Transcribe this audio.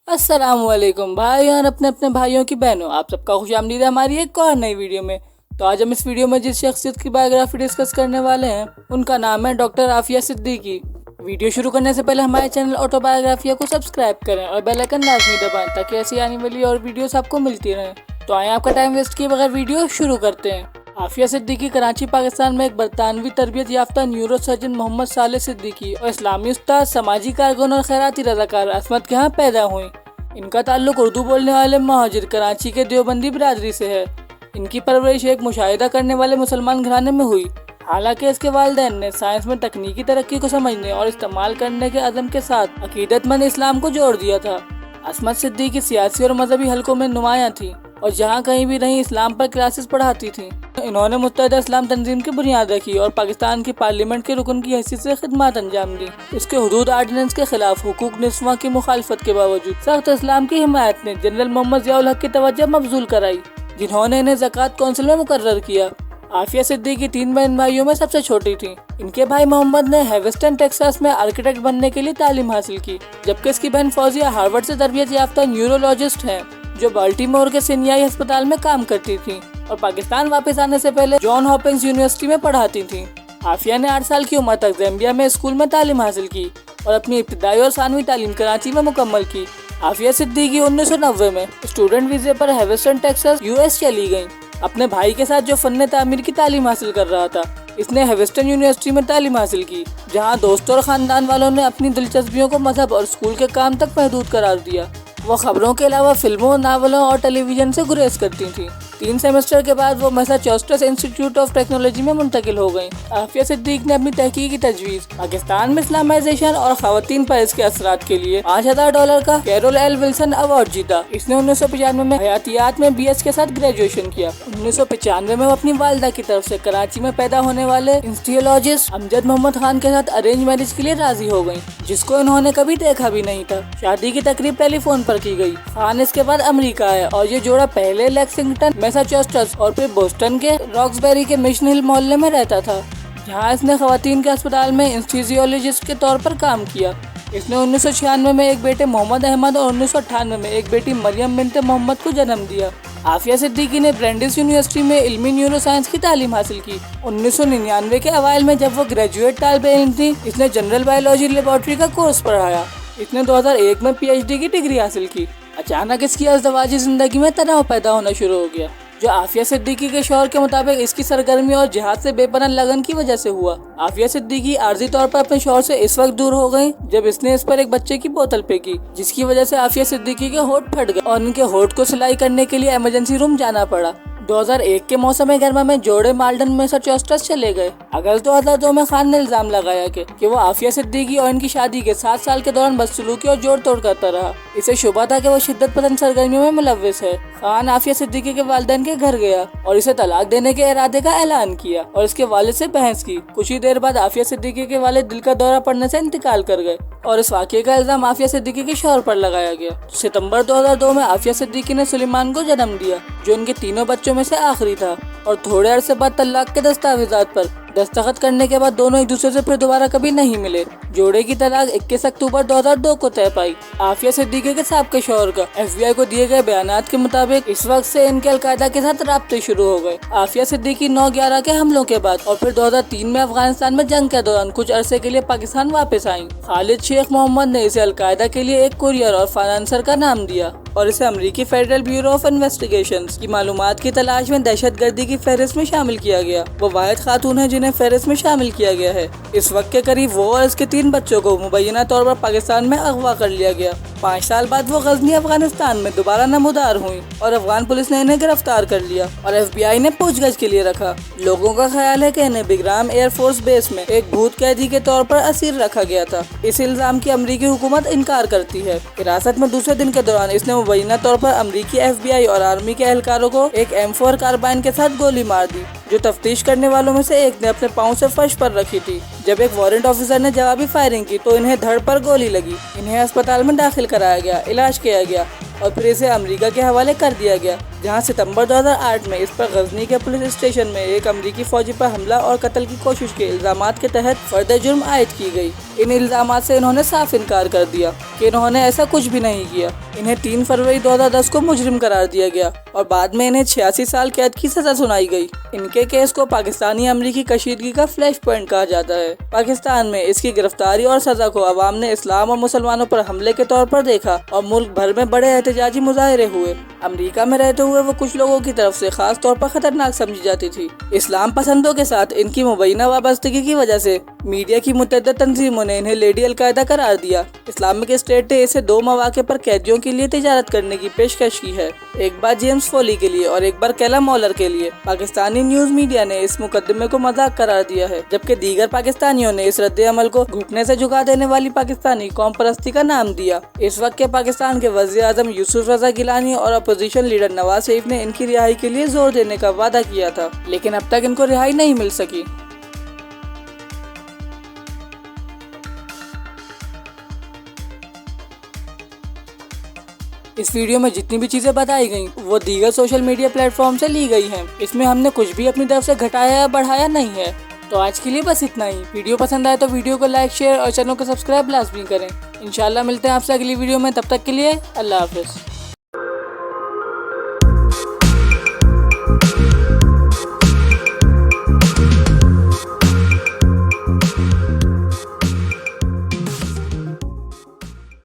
अस्सलामुअलैकुम भाई और अपने अपने भाइयों की बहनों, आप सबका खुशामदीद है हमारी एक और नई वीडियो में। तो आज हम इस वीडियो में जिस शख्सियत की बायोग्राफी डिस्कस करने वाले हैं उनका नाम है डॉक्टर आफिया सिद्दीकी। वीडियो शुरू करने से पहले हमारे चैनल ऑटोबायोग्राफिया को सब्सक्राइब करें और बेल आइकन लाजमी दबाएं ताकि ऐसी आने वाली और वीडियोस आपको मिलती रहें। तो आए आपका टाइम वेस्ट किए बगैर वीडियो शुरू करते हैं। आफिया सिद्दीकी कराची पाकिस्तान में एक बरतानवी तरबियत याफ्ता न्यूरो सर्जन मोहम्मद साले सिद्दीकी और इस्लामी उस्ताद, समाजी कारकुन और खैराती रज़ाकार असमत के यहाँ पैदा हुई। इनका ताल्लुक उर्दू बोलने वाले महाजिर कराची के देवबंदी बिरादरी से है। इनकी परवरिश एक मुशाहिदा करने वाले मुसलमान घराने में हुई। हालांकि इसके वालिदैन ने साइंस में तकनीकी तरक्की को समझने और इस्तेमाल करने के अज़म के साथ अकीदतमंद इस्लाम को जोड़ दिया था। असमत सिद्दीकी सियासी और मजहबी हलकों में नुमायां थी और जहाँ कहीं भी रहीं इस्लाम पर क्लासेस पढ़ाती थी। इन्होंने मुत्तहिदा इस्लाम तंजीम की बुनियाद रखी और पाकिस्तान की पार्लियामेंट के रुकन की हैसियत से खिदमत अंजाम दी। इसके हुदूद आर्डिनेंस के खिलाफ हुकूक निस्वां की मुखालफत के बावजूद सख्त इस्लाम की हिमायत ने जनरल मोहम्मद ज़ियाउल हक की तवज्जो मबजूल कराई, जिन्होंने इन्हें ज़कात कौंसिल में मुकर्रर किया। आफिया सिद्दीकी 3 बहन भाइयों में सबसे छोटी थी। इनके भाई मोहम्मद ने हेविस्टन टेक्सास में आर्किटेक्ट बनने के लिए तालीम हासिल की, जबकि इसकी बहन फौजिया हार्वर्ड से तरबियत याफ्ता न्यूरोलॉजिस्ट है जो बाल्टीमोर के सिनियाई अस्पताल में काम करती थी और पाकिस्तान वापस आने से पहले जॉन हॉपिंस यूनिवर्सिटी में पढ़ाती थी। आफिया ने 8 साल की उम्र तक ज़ैम्बिया में स्कूल में तालीम हासिल की और अपनी इब्तिदाई और सानवी तालीम कराची में मुकम्मल की। आफिया सिद्दीकी 1990 में स्टूडेंट वीज़े पर हेविस्टन टेक्सास यूएस चली गयी अपने भाई के साथ जो फन्ने तामीर की तालीम हासिल कर रहा था। इसने हेविस्टन यूनिवर्सिटी में तालीम हासिल की, जहाँ दोस्तों और खानदान वालों ने अपनी दिलचस्पियों को मजहब और स्कूल के काम तक महदूद करार दिया। वो खबरों के अलावा फिल्मों, नावलों और टेलीविजन से गुरेज करती थी। 3 सेमेस्टर के बाद वो मैसाचुसेट्स इंस्टीट्यूट ऑफ टेक्नोलॉजी में मुंतकिल हो गयी। आफिया सिद्दीकी ने अपनी तहकीकी तजवीज़ पाकिस्तान में इस्लामाइजेशन और खवातीन पर इसके असरात के लिए $5000 का कैरोल एल विल्सन अवार्ड जीता। इसने 1995 में हयातियात में BS के साथ ग्रेजुएशन किया। 1995 में वो अपनी वालिदा की तरफ से कराची में पैदा होने वाले इंस्टियोलॉजिस्ट अमजद मोहम्मद खान के साथ अरेंज मैरिज के लिए राजी हो गयी, जिसको इन्होंने कभी देखा भी नहीं था। शादी की तकरीब टेलीफोन पर की गई। खान इसके बाद अमेरिका आया और ये जोड़ा पहले लेक्सिंगटन मैसाचुसेट्स और फिर बोस्टन के रॉक्सबेरी के मिशन हिल मोहल्ले में रहता था, जहाँ इसने खवातीन के अस्पताल में एनेस्थीसियोलॉजिस्ट के तौर पर काम किया। इसने 1996 में एक बेटे मोहम्मद अहमद और 1998 में एक बेटी मरियम बिनते मोहम्मद को जन्म दिया। आफिया सिद्दीकी ने ब्रेंडिस यूनिवर्सिटी में इल्मी न्यूरो साइंस की तालीम हासिल की। 1999 के अवाइल में जब वो ग्रेजुएट तालिब इल्म थी, इसने जनरल बायोलॉजी लेबोरेटरी का कोर्स पढ़ाया। इसने 2001 में PhD की डिग्री हासिल की। अचानक इसकी अज़दवाजी जिंदगी में तनाव पैदा होना शुरू हो गया, जो आफिया सिद्दीकी के शौहर के मुताबिक इसकी सरगर्मी और जिहाद से बेपनाह लगन की वजह से हुआ। आफिया सिद्दीकी आर्जी तौर पर अपने शौहर से इस वक्त दूर हो गई जब इसने इस पर एक बच्चे की बोतल फेंकी, जिसकी वजह से आफिया सिद्दीकी के होठ फट गए और इनके होठ को सिलाई करने के लिए इमरजेंसी रूम जाना पड़ा। 2001 के मौसम गर्मा में जोड़े माल्डन मैसाचुसेट्स चले गए। अगस्त 2002 में खान ने इल्जाम लगाया कि वो आफिया सिद्दीकी और इनकी शादी के 7 साल के दौरान बदसलूकी और जोड़ तोड़ करता रहा। इसे शुबा था कि वो शिद्दत पसंद सरगर्मियों में मुलव्विस है। खान आफिया सिद्दीकी के वालिदैन के घर गया और इसे तलाक देने के इरादे का ऐलान किया और इसके वालिद से बहस की। कुछ ही देर बाद आफिया सिद्दीकी के वालिद दिल का दौरा पड़ने से इंतकाल कर गए और इस वाक़े का इल्जाम आफिया सिद्दीकी के शौहर पर लगाया गया। सितंबर 2002 में आफिया सिद्दीकी ने सुलेमान को जन्म दिया, जो इनके 3 बच्चों में से आखिरी था, और थोड़े अरसे बाद तलाक के दस्तावेजात पर दस्तखत करने के बाद दोनों एक दूसरे से फिर दोबारा कभी नहीं मिले। जोड़े की तलाक 21 अक्टूबर 2002 को तय पाई। आफिया सिद्दीकी के साबिक़ शौहर का FBI को दिए गए बयानात के मुताबिक इस वक्त से इनके अलकायदा के साथ राब्ते शुरू हो गए। आफिया सिद्दीकी 9/11 के हमलों के बाद और फिर 2003 में अफगानिस्तान में जंग के दौरान कुछ अरसे के लिए पाकिस्तान वापस आई। खालिद शेख मोहम्मद ने इसे अलकायदा के लिए एक कुरियर और फाइनेंसर का नाम दिया और इसे अमरीकी फेडरल ब्यूरो ऑफ इन्वेस्टिगेशंस की मालूमात की तलाश में दहशतगर्दी की फहरिस्त में शामिल किया गया। वो वाहिद खातून है जिन्हें फहरिस्त में शामिल किया गया है। इस वक्त के करीब वो और इसके 3 बच्चों को मुबैना तौर पर पाकिस्तान में अगवा कर लिया गया। 5 साल बाद वो गजनी अफगानिस्तान में दोबारा नमूदार हुई और अफगान पुलिस ने इन्हें गिरफ्तार कर लिया और FBI ने पूछगछ के लिए रखा। लोगों का ख्याल है कि इन्हें बिग्राम एयरफोर्स बेस में एक भूत कैदी के तौर पर असीर रखा गया था। इस इल्जाम की अमरीकी हुकूमत इनकार करती है। हिरासत में दूसरे दिन के दौरान इसने मुबैना तौर पर अमरीकी FBI और आर्मी के एहलकारों को एक M4 कार्बाइन के साथ गोली मार दी, जो तफ्तीश करने वालों में से एक ने अपने पाँव से फर्श पर रखी थी। जब एक वारंट ऑफिसर ने जवाबी फायरिंग की तो इन्हें धड़ पर गोली लगी। इन्हें अस्पताल में दाखिल कराया गया, इलाज किया गया और फिर इसे अमेरिका के हवाले कर दिया गया, जहां सितंबर 2008 में इस पर गजनी के पुलिस स्टेशन में एक अमरीकी फौजी पर हमला और कत्ल की कोशिश के इल्जामात के तहत फर्द जुर्म आयद की गई। इन इल्जामात से इन्होंने साफ इनकार कर दिया कि इन्होंने ऐसा कुछ भी नहीं किया। इन्हें 3 फरवरी 2010 को मुजरिम करार दिया गया और बाद में इन्हें 86 साल कैद की सजा सुनाई गई। इनके केस को पाकिस्तानी अमरीकी कशीदगी का फ्लैश पॉइंट कहा जाता है। पाकिस्तान में इसकी गिरफ्तारी और सजा को अवाम ने इस्लाम और मुसलमानों पर हमले के तौर पर देखा और मुल्क भर में बड़े एहतजाजी मुजाहरे हुए। अमेरिका में रहते हुए वो कुछ लोगों की तरफ से खास तौर पर खतरनाक समझी जाती थी। इस्लाम पसंदों के साथ इनकी मुबैना वाबस्तगी की वजह से मीडिया की मुतअद्दिद तंजीमों ने इन्हें लेडी अलकायदा करार दिया। इस्लामिक स्टेट ने इसे 2 मौके पर कैदियों के लिए तिजारत करने की पेशकश की है, एक बार जेम्स फोली के लिए और एक बार कैला मॉलर के लिए। पाकिस्तानी न्यूज मीडिया ने इस मुकदमे को मजाक करार दिया है, जबकि दीगर पाकिस्तानियों ने इस रद्द अमल को घुटने से झुका देने वाली पाकिस्तानी कौम परस्ती का नाम दिया। इस वक्त के पाकिस्तान के वज़ीर आज़म यूसुफ रज़ा गिलानी और अपोजिशन लीडर नवाज शरीफ ने इनकी रिहाई के लिए जोर देने का वादा किया था, लेकिन अब तक इनको रिहाई नहीं मिल सकी। इस वीडियो में जितनी भी चीजें बताई गई वो दीगर सोशल मीडिया प्लेटफॉर्म से ली गई हैं। इसमें हमने कुछ भी अपनी तरफ से घटाया या बढ़ाया नहीं है। तो आज के लिए बस इतना ही। वीडियो पसंद आए तो वीडियो को लाइक, शेयर और चैनल को सब्सक्राइब लाजमी करें। इंशाल्लाह मिलते हैं आपसे अगली वीडियो में। तब तक के लिए अल्लाह हाफिज़।